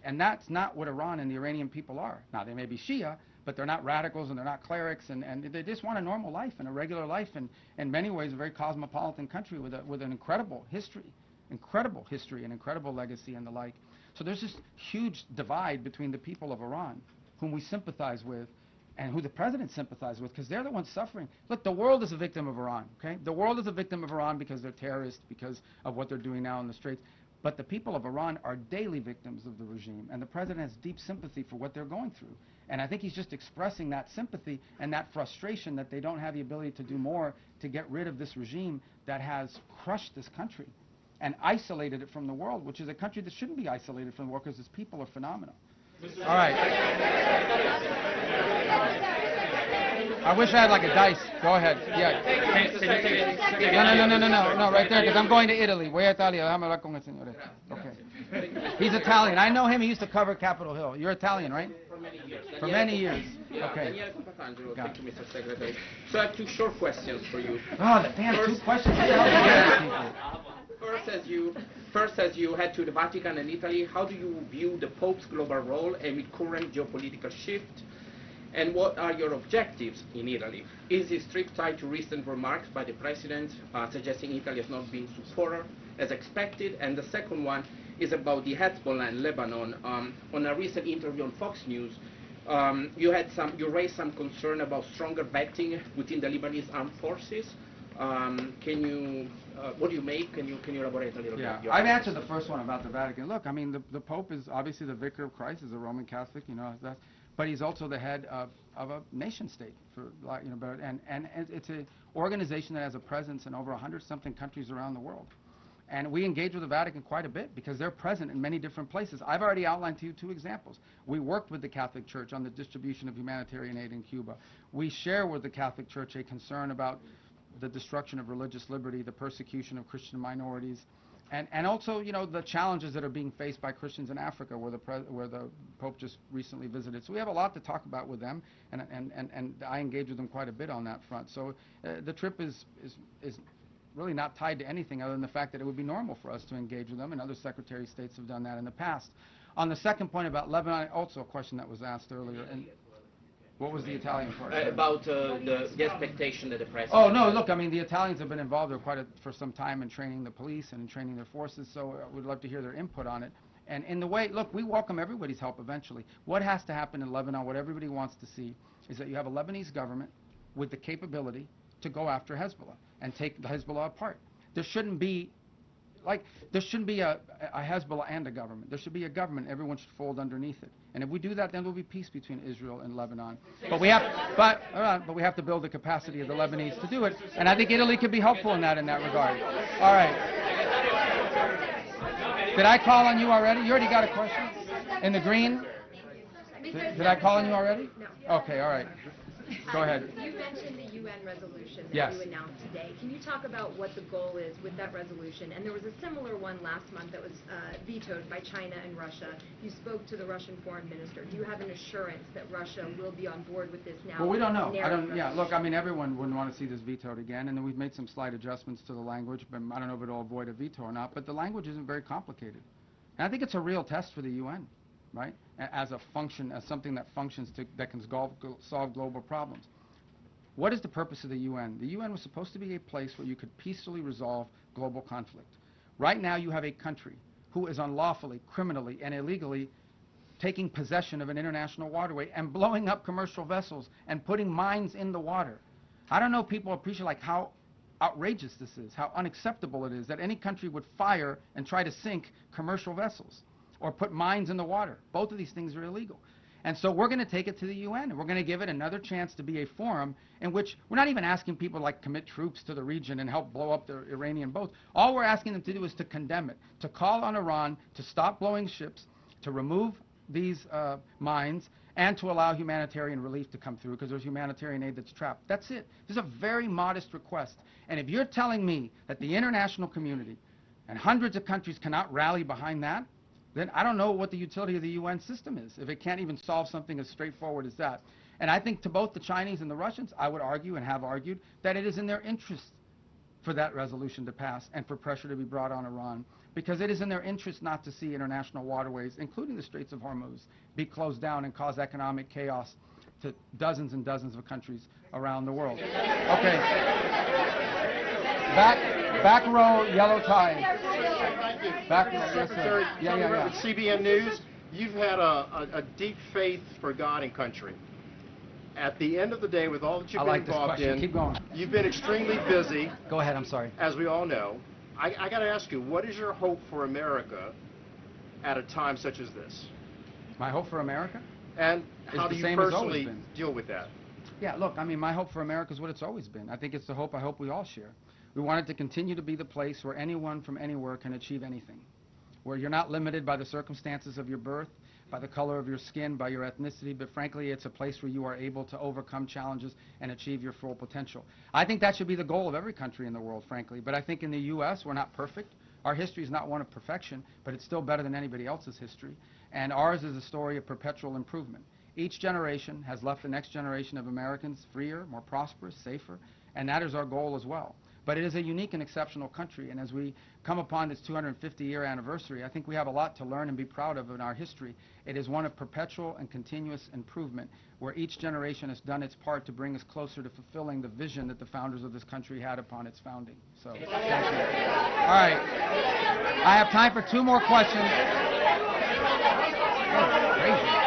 And that's not what Iran and the Iranian people are. Now, they may be Shia, but they're not radicals and they're not clerics, and they just want a normal life and a regular life, and in many ways a very cosmopolitan country with an incredible history and incredible legacy and the like. So there's this huge divide between the people of Iran, whom we sympathize with, and who the President sympathizes with, because they're the ones suffering. Look, the world is a victim of Iran, okay? The world is a victim of Iran because they're terrorists, because of what they're doing now in the Straits. But the people of Iran are daily victims of the regime, and the president has deep sympathy for what they're going through. And I think he's just expressing that sympathy and that frustration that they don't have the ability to do more to get rid of this regime that has crushed this country and isolated it from the world, which is a country that shouldn't be isolated from the world because its people are phenomenal. All right. I wish I had like a dice. Go ahead. Yeah. No, right there, because I'm going to Italy. Voy a Italia. Déjame hablar con el señor. Okay. He's Italian. I know him. He used to cover Capitol Hill. You're Italian, right? For many years. For many years. Yeah, okay. Daniele Papandreou, thank you, Mr. Secretary. So I have two short questions for you. Oh, damn, First, 2 questions. First, as you head to the Vatican and Italy, how do you view the Pope's global role amid current geopolitical shift? And what are your objectives in Italy? Is this trip tied to recent remarks by the President suggesting Italy has not been supported as expected? And the second one is about the Hezbollah in Lebanon. On a recent interview on Fox News, you raised some concern about stronger vetting within the Lebanese armed forces. What do you make? Can you elaborate a little bit? Yeah, I've answered the first one about the Vatican. Look, I mean, the Pope is obviously the vicar of Christ, is a Roman Catholic, you know, but he's also the head of a nation state, and it's an organization that has a presence in over 100-something countries around the world. And we engage with the Vatican quite a bit because they're present in many different places. I've already outlined to you 2 examples. We worked with the Catholic Church on the distribution of humanitarian aid in Cuba. We share with the Catholic Church a concern about the destruction of religious liberty, the persecution of Christian minorities, and also, you know, the challenges that are being faced by Christians in Africa, where the Pope just recently visited. So we have a lot to talk about with them, and I engage with them quite a bit on that front. So the trip is really not tied to anything other than the fact that it would be normal for us to engage with them, and other Secretary of States have done that in the past. On the second point about Lebanon, also a question that was asked earlier. And what was the Italian part? About the expectation that the President... Oh, no, look, I mean, the Italians have been involved for some time in training the police and in training their forces, so I would love to hear their input on it. And in the way, look, we welcome everybody's help eventually. What has to happen in Lebanon, what everybody wants to see, is that you have a Lebanese government with the capability to go after Hezbollah and take the Hezbollah apart. There shouldn't be a Hezbollah and a government. There should be a government. Everyone should fold underneath it. And if we do that, then there'll be peace between Israel and Lebanon. But we have to build the capacity of the Lebanese to do it. And I think Italy could be helpful in that regard. All right. Did I call on you already? You already got a question? In the green? Did I call on you already? No. Okay, all right. Go ahead. You mentioned the UN resolution that Yes. you announced today. Can you talk about what the goal is with that resolution? And there was a similar one last month that was vetoed by China and Russia. You spoke to the Russian foreign minister. Do you have an assurance that Russia will be on board with this now? Well, we don't know. Look, I mean, everyone wouldn't want to see this vetoed again, and then we've made some slight adjustments to the language, but I don't know if it'll avoid a veto or not, but the language isn't very complicated. And I think it's a real test for the UN, right? As something that functions that can solve global problems. What is the purpose of the UN? The UN was supposed to be a place where you could peacefully resolve global conflict. Right now you have a country who is unlawfully, criminally, and illegally taking possession of an international waterway and blowing up commercial vessels and putting mines in the water. I don't know if people appreciate how outrageous this is, how unacceptable it is that any country would fire and try to sink commercial vessels or put mines in the water. Both of these things are illegal. And so we're going to take it to the UN, and we're going to give it another chance to be a forum in which we're not even asking people to commit troops to the region and help blow up the Iranian boats. All we're asking them to do is to condemn it, to call on Iran to stop blowing ships, to remove these mines, and to allow humanitarian relief to come through because there's humanitarian aid that's trapped. That's it. This is a very modest request. And if you're telling me that the international community and hundreds of countries cannot rally behind that, then I don't know what the utility of the UN system is, if it can't even solve something as straightforward as that. And I think to both the Chinese and the Russians, I would argue and have argued that it is in their interest for that resolution to pass and for pressure to be brought on Iran, because it is in their interest not to see international waterways, including the Straits of Hormuz, be closed down and cause economic chaos to dozens and dozens of countries around the world. Okay. Back row, yellow tie. Secretary, CBN News, you've had a deep faith for God and country. At the end of the day, with all that you've been involved in, keep going. You've been extremely busy. Go ahead, I'm sorry. As we all know. I got to ask you, what is your hope for America at a time such as this? My hope for America? And how do the you same as always personally been. deal with that? Yeah, look, I mean, my hope for America is what it's always been. I think it's the hope I hope we all share. We want it to continue to be the place where anyone from anywhere can achieve anything, where you're not limited by the circumstances of your birth, by the color of your skin, by your ethnicity, but frankly, it's a place where you are able to overcome challenges and achieve your full potential. I think that should be the goal of every country in the world, frankly, but I think in the U.S. we're not perfect. Our history is not one of perfection, but it's still better than anybody else's history, and ours is a story of perpetual improvement. Each generation has left the next generation of Americans freer, more prosperous, safer, and that is our goal as well. But it is a unique and exceptional country, and as we come upon this 250-year anniversary, I think we have a lot to learn and be proud of in our history. It is one of perpetual and continuous improvement, where each generation has done its part to bring us closer to fulfilling the vision that the founders of this country had upon its founding. So, thank you. All right. I have time for 2 more questions. That's crazy.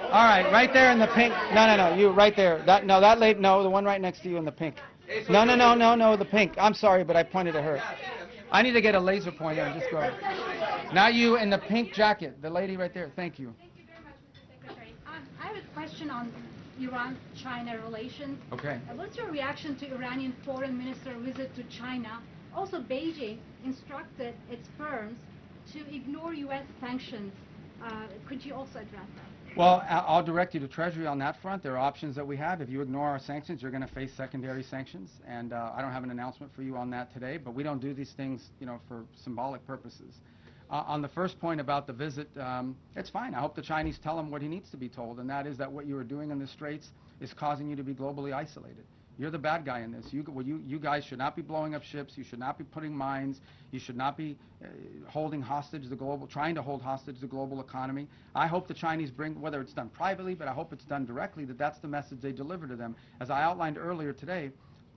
All right, right there in the pink. No, you right there. That lady. No, the one right next to you in the pink. No, the pink. I'm sorry, but I pointed at her. I need to get a laser pointer and just go. Now you in the pink jacket, the lady right there. Thank you. Thank you very much, Mr. Secretary. I have a question on Iran-China relations. Okay. What's your reaction to Iranian foreign minister visit to China? Also, Beijing instructed its firms to ignore U.S. sanctions. Could you also address that? Well, I'll direct you to Treasury on that front. There are options that we have. If you ignore our sanctions, you're going to face secondary sanctions, and I don't have an announcement for you on that today, but we don't do these things, for symbolic purposes. On the first point about the visit, it's fine. I hope the Chinese tell him what he needs to be told, and that is that what you are doing in the Straits is causing you to be globally isolated. You're the bad guy in this. You guys should not be blowing up ships. You should not be putting mines. You should not be holding hostage trying to hold hostage the global economy. I hope the Chinese bring, whether it's done privately, but I hope it's done directly, that's the message they deliver to them. As I outlined earlier today,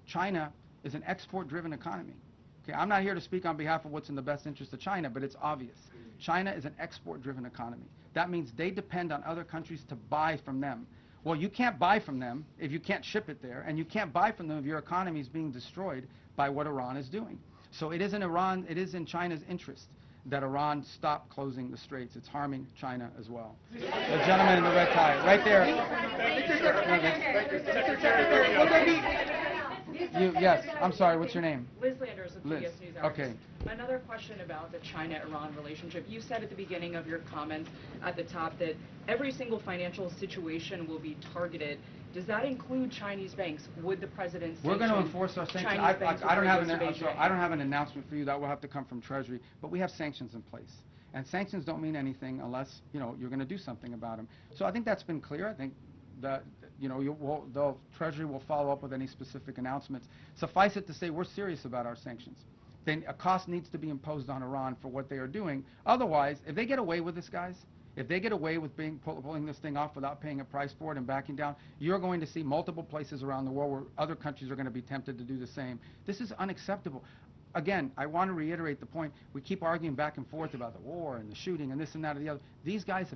China is an export-driven economy. Okay, I'm not here to speak on behalf of what's in the best interest of China, but it's obvious. China is an export-driven economy. That means they depend on other countries to buy from them. Well, you can't buy from them if you can't ship it there, and you can't buy from them if your economy is being destroyed by what Iran is doing. So it is in China's interest that Iran stop closing the Straits. It's harming China as well. The gentleman in the red tie, right there. Yes, I'm sorry, what's your name? Liz Landers of Liz. PBS News Hours. Okay. Another question about the China-Iran relationship. You said at the beginning of your comments at the top that every single financial situation will be targeted. Does that include Chinese banks? Would the president We're going to enforce our sanctions. I don't have an announcement for you. That will have to come from Treasury. But we have sanctions in place. And sanctions don't mean anything unless, you're going to do something about them. So I think that's been clear. I think that, the Treasury will follow up with any specific announcements. Suffice it to say, we're serious about our sanctions. Then a cost needs to be imposed on Iran for what they are doing. Otherwise, if they get away with this, guys, if they get away with pulling this thing off without paying a price for it and backing down, you're going to see multiple places around the world where other countries are going to be tempted to do the same. This is unacceptable. Again, I want to reiterate the point. We keep arguing back and forth about the war and the shooting and this and that and the other. These guys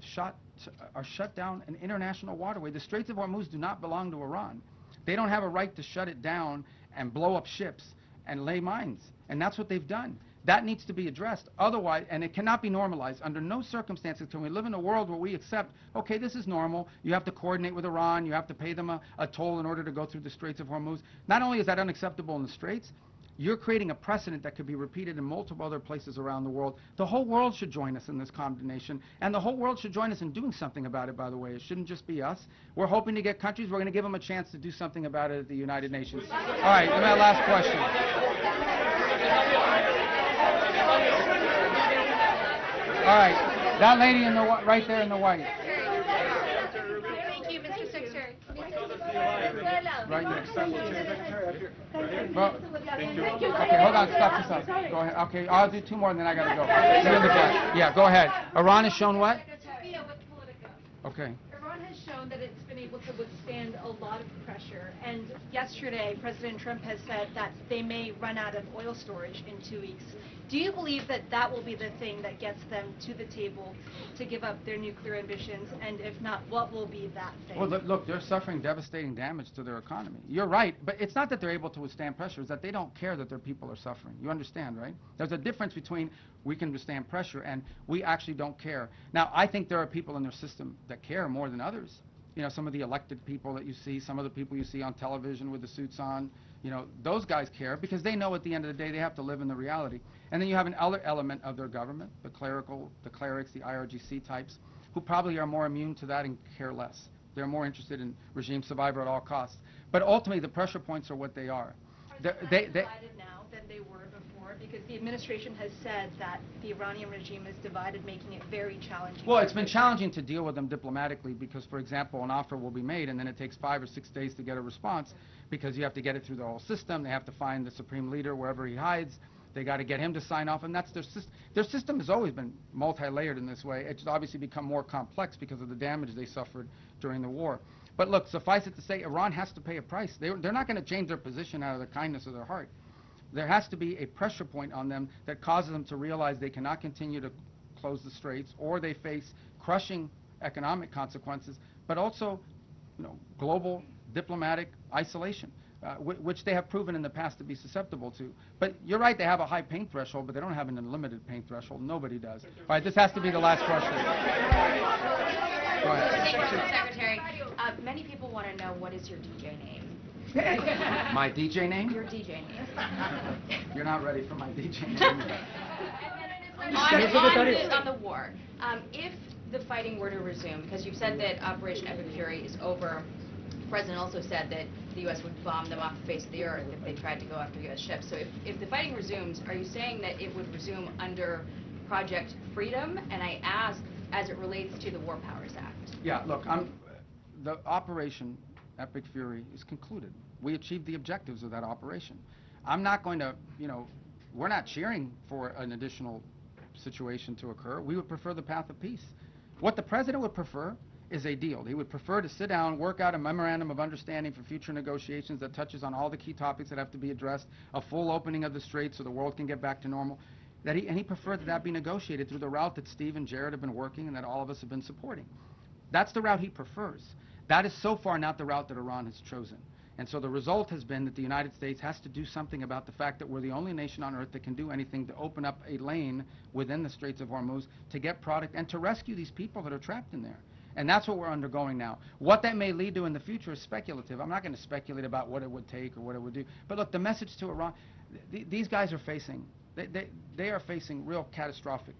are shut down an international waterway. The Straits of Hormuz do not belong to Iran. They don't have a right to shut it down and blow up ships and lay mines. And that's what they've done. That needs to be addressed. Otherwise, and it cannot be normalized. Under no circumstances can we live in a world where we accept, okay, this is normal. You have to coordinate with Iran. You have to pay them a toll in order to go through the Straits of Hormuz. Not only is that unacceptable in the Straits, you're creating a precedent that could be repeated in multiple other places around the world. The whole world should join us in this condemnation, and the whole world should join us in doing something about it, by the way. It shouldn't just be us. We're hoping to get countries. We're going to give them a chance to do something about it at the United Nations. All right, and my last question. All right, that lady in the right there in the white. Thank you, Mr. Secretary. Right there. Well, okay, hold on, stop this up. Go ahead. Okay, I'll do 2 more and then I gotta go. You in the back. Yeah, go ahead. Iran has shown what? Okay. Iran has shown that it's been able to withstand a lot of pressure. And yesterday, President Trump has said that they may run out of oil storage in 2 weeks. Do you believe that that will be the thing that gets them to the table to give up their nuclear ambitions? And if not, what will be that thing? Well, look, they're suffering devastating damage to their economy. You're right, but it's not that they're able to withstand pressure, it's that they don't care that their people are suffering. You understand, right? There's a difference between we can withstand pressure and we actually don't care. Now, I think there are people in their system that care more than others. You know, some of the elected people that you see, some of the people you see on television with the suits on, you know, those guys care because they know at the end of the day they have to live in the reality. And then you have another element of their government, the clerics, the IRGC types, who probably are more immune to that and care less. They're more interested in regime survival at all costs. But ultimately, the pressure points are what they are. Are they divided now than they were before? Because the administration has said that the Iranian regime is divided, making it very challenging. Well, it's been challenging to deal with them diplomatically because, for example, an offer will be made and then it takes 5 or 6 days to get a response because you have to get it through the whole system. They have to find the supreme leader wherever he hides. They got to get him to sign off, and that's their system. Their system has always been multi-layered in this way. It's obviously become more complex because of the damage they suffered during the war. But look, suffice it to say, Iran has to pay a price. They're not going to change their position out of the kindness of their heart. There has to be a pressure point on them that causes them to realize they cannot continue to close the straits, or they face crushing economic consequences, but also, you know, global diplomatic isolation, which they have proven in the past to be susceptible to. But you're right, they have a high pain threshold, but they don't have an unlimited pain threshold. Nobody does. All right, this has to be the last question. Go ahead. Secretary, many people want to know, what is your DJ name? My DJ name? Your DJ name. You're not ready for my DJ name. On the war, if the fighting were to resume, because you've said that Operation Epic Fury is over, the President also said that the U.S. would bomb them off the face of the earth if they tried to go after U.S. ships. So if the fighting resumes, are you saying that it would resume under Project Freedom? And I ask, as it relates to the War Powers Act. Yeah, look, the Operation Epic Fury is concluded. We achieved the objectives of that operation. I'm not going to, you know, we're not cheering for an additional situation to occur. We would prefer the path of peace. What the President would prefer is a deal. He would prefer to sit down, work out a memorandum of understanding for future negotiations that touches on all the key topics that have to be addressed, a full opening of the Strait so the world can get back to normal. And he preferred that that be negotiated through the route that Steve and Jared have been working and that all of us have been supporting. That's the route he prefers. That is so far not the route that Iran has chosen. And so the result has been that the United States has to do something about the fact that we're the only nation on earth that can do anything to open up a lane within the Straits of Hormuz to get product and to rescue these people that are trapped in there. And that's what we're undergoing now. What that may lead to in the future is speculative. I'm not going to speculate about what it would take or what it would do. But look, the message to Iran, these guys are facing, they are facing real catastrophic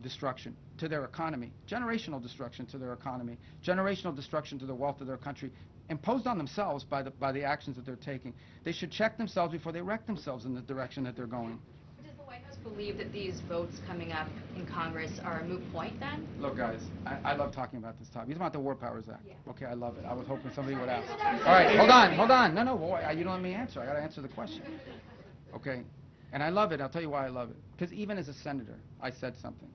destruction to their economy, generational destruction to their economy, generational destruction to the wealth of their country, imposed on themselves by the actions that they're taking. They should check themselves before they wreck themselves in the direction that they're going. Does the White House believe that these votes coming up in Congress are a moot point then? Look, guys, I love talking about this topic. It's about the War Powers Act. Yeah. Okay, I love it. I was hoping somebody would ask. All right, hold on. No, boy, you don't let me answer. I got to answer the question. Okay, and I love it. I'll tell you why I love it. Because even as a senator, I said something.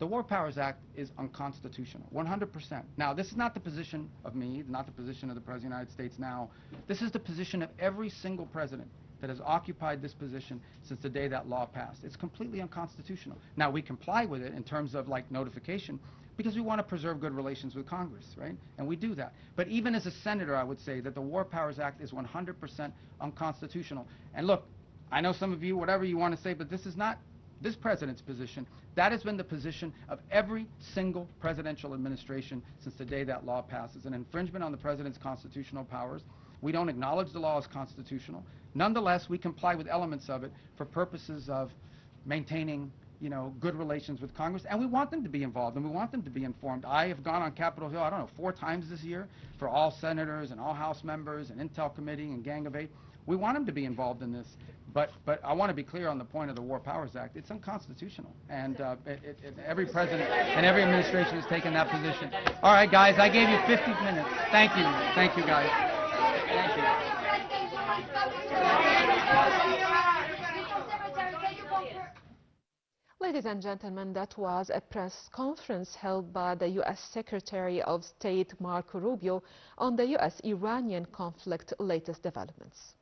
The War Powers Act is unconstitutional, 100%. Now, this is not the position of me, not the position of the President of the United States now. This is the position of every single president that has occupied this position since the day that law passed. It's completely unconstitutional. Now, we comply with it in terms of, like, notification because we want to preserve good relations with Congress, right? And we do that. But even as a senator, I would say that the War Powers Act is 100% unconstitutional. And look, I know some of you, whatever you want to say, but this is not this president's position. That has been the position of every single presidential administration since the day that law passes. An infringement on the president's constitutional powers. We don't acknowledge the law as constitutional. Nonetheless, we comply with elements of it for purposes of maintaining, you know, good relations with Congress, and we want them to be involved, and we want them to be informed. I have gone on Capitol Hill, I don't know, 4 times this year for all senators and all House members and Intel Committee and Gang of 8. We want them to be involved in this. But I want to be clear on the point of the War Powers Act. It's unconstitutional, and every president and every administration has taken that position. All right, guys, I gave you 50 minutes. Thank you, guys. Thank you. Ladies and gentlemen, that was a press conference held by the U.S. Secretary of State Marco Rubio on the U.S.-Iranian conflict latest developments.